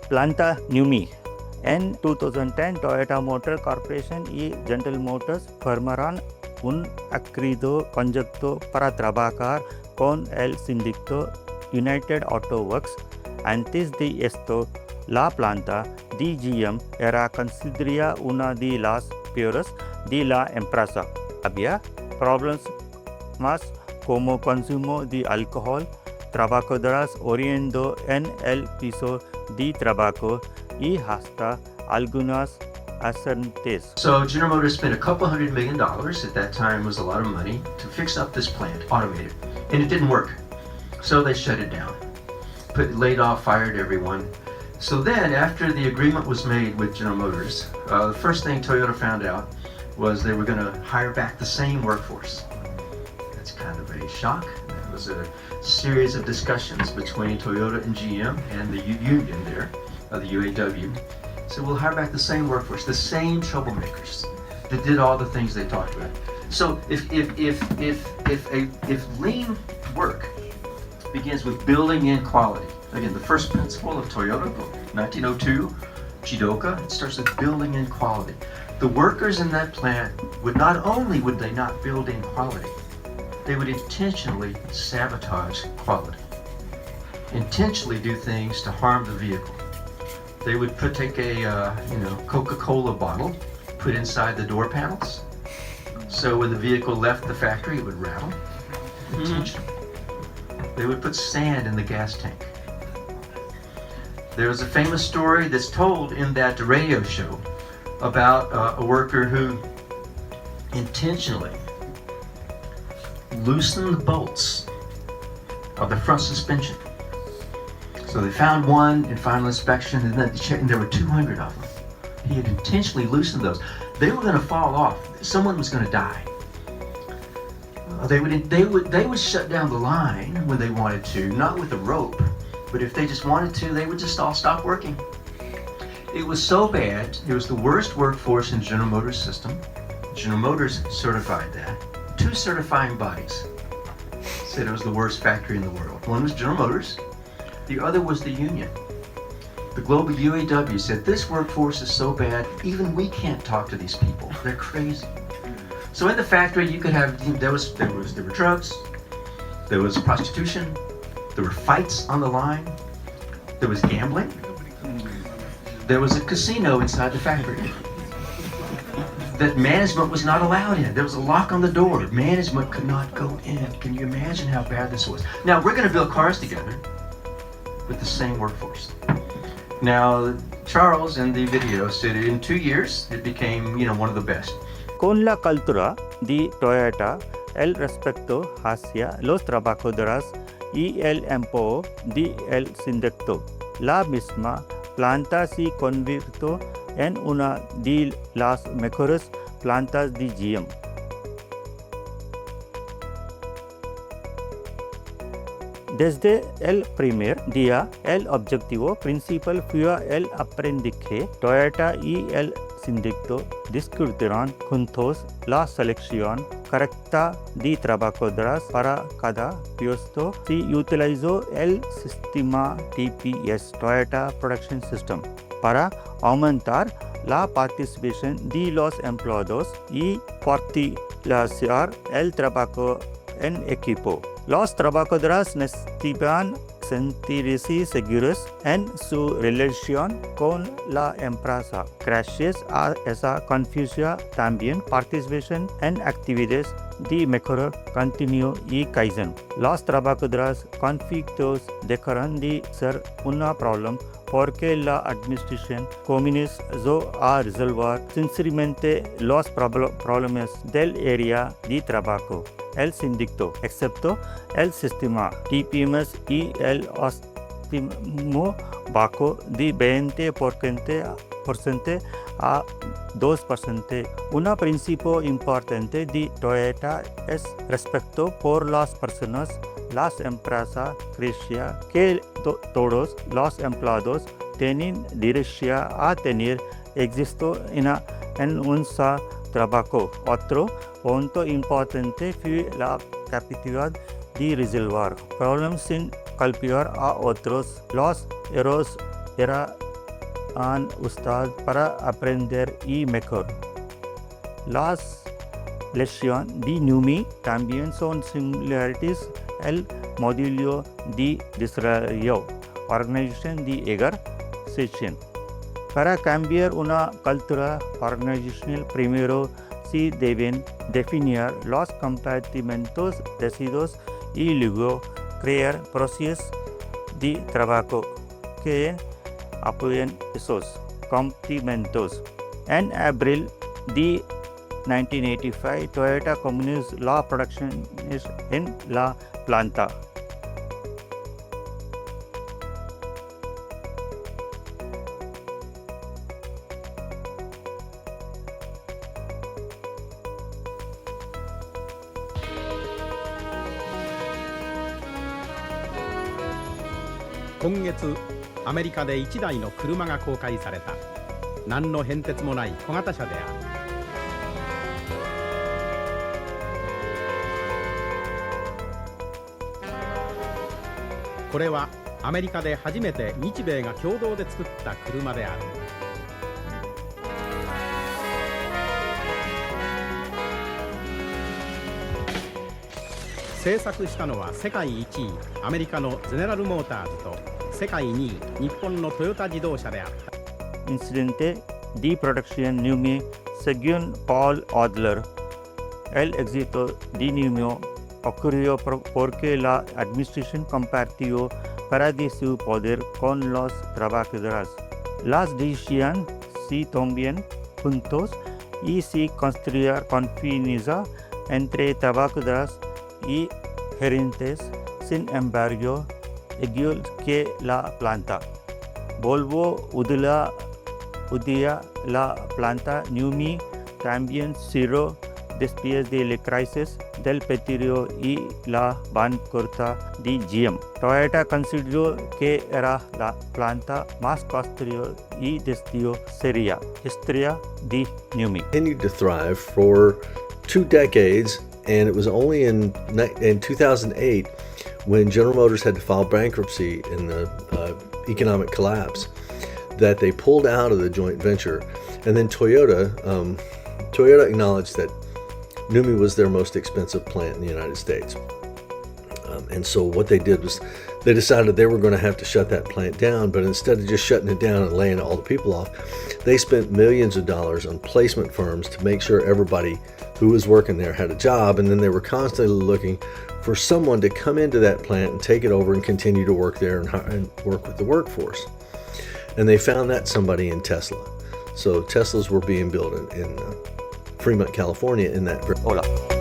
planta NUMMI. En 2010, Toyota Motor Corporation y General Motors firmaron un acuerdo conjunto para trabajar con el sindicato United Auto Works. Antes de esto, la planta de GM era considerada una de las peores de la empresa. Había problemas más como consumo de alcohol, trabajadores oriendo en el piso de trabajo y hasta algunas accidentes. So General Motors spent a couple $100 million, at that time was a lot of money, to fix up this plant, automate it, and it didn't work. So they shut it down, laid off, fired everyone. So then, after the agreement was made with General Motors, the first thing Toyota found out was they were going to hire back the same workforce. That's kind of a shock. There was a series of discussions between Toyota and GM and the union there, the UAW. So we'll hire back the same workforce, the same troublemakers that did all the things they talked about. So if lean work begins with building in quality, again, the first principle of Toyota, 1902, Jidoka, it starts with building in quality. The workers in that plant would not only would they not build in quality, they would intentionally sabotage quality, intentionally do things to harm the vehicle. They would take a Coca-Cola bottle, put inside the door panels, so when the vehicle left the factory, it would rattle. Intentionally. They would put sand in the gas tank. There was a famous story that's told in that radio show about a worker who intentionally loosened the bolts of the front suspension. So they found one in final inspection, and then there were 200 of them. He had intentionally loosened those. They were going to fall off. Someone was going to die. They would shut down the line when they wanted to, not with a rope, but if they just wanted to, they would just all stop working. It was so bad. It was the worst workforce in General Motors' system. General Motors certified that. Two certifying bodies said it was the worst factory in the world. One was General Motors. The other was the union. The global UAW said, this workforce is so bad, even we can't talk to these people. They're crazy. So in the factory, you could have, there were drugs, there was prostitution, there were fights on the line, there was gambling, there was a casino inside the factory that management was not allowed in. There was a lock on the door. Management could not go in. Can you imagine how bad this was? Now, we're going to build cars together with the same workforce. Now, Charles in the video said in 2 years, it became, one of the best. Con la cultura de Toyota, el respecto hacia los trabajadores y el empleo de el sindicato, la misma planta se convirtió en una de las mejores plantas de GM. Desde el primer día, el objetivo principal fue el aprendizaje. Toyota y el sindicato discutieron juntos la selección correcta de trabajadores para cada puesto. Se utilizó el sistema TPS, Toyota Production System, para aumentar la participación de los empleados y fortalecer el trabajo en equipo. Los trabajadores necesitan sentirse seguros en su relación con la empresa. Gracias a esa confianza, también participación en actividades de mejora continua y Kaizen. Los trabajadores conflictos dejarán de ser un problema porque la administración comenzó a resolver sinceramente los problemas del área de trabajo. El sindicato, excepto el sistema TPMS y el óptimo bajo de 20% a 2%. Un principio importante de Toyota es respeto por las personas. Las empresas crecen que todos los empleados tienen derecho a tener éxito en un trabajo. Otro punto importante fue la capacidad de resolver problemas sin culpar a otros. Los errores an ustad para aprender y mejor. Las lecciones de NUMMI también son similarities al módulo de desarrollo, organización de ejercicio. Para cambiar una cultura organizacional, primero se deben definir los compartimentos decididos y luego crear procesos de trabajo que apoyen esos compartimentos. En abril de 1985, Toyota comenzó la producción en la planta.今月アメリカで1台の車が公開された。何の変哲もない小型車である。これはアメリカで初めて日米が共同で作った車である。製作したのは世界1位アメリカのゼネラルモーターズと世界2位日本のトヨタ自動車であった。Incidente de producción NUMMI, según Paul Adler, el éxito de NUMMI ocurrió porque la administración compartió para de su poder con los trabajadores. Las decisiones se toman juntos y se construye confianza entre trabajadores y gerentes. Sin embargo, igual que la planta, Volvo odia la planta. NUMMI también cerró después de la crisis del petróleo y la bancarrota de GM. Toyota consideró que era la planta más costosa y decidió cerrar. Historia de NUMMI. Continued to thrive for 2 decades, and it was only in 2008 when General Motors had to file bankruptcy in the economic collapse that they pulled out of the joint venture. And then Toyota acknowledged that NUMMI was their most expensive plant in the United States. And so what they did was they decided they were going to have to shut that plant down, but instead of just shutting it down and laying all the people off, they spent millions of dollars on placement firms to make sure everybody who was working there had a job, and then they were constantly looking for someone to come into that plant and take it over and continue to work there and work with the workforce. And they found that somebody in Tesla. So Teslas were being built in Fremont, California in that. Hola.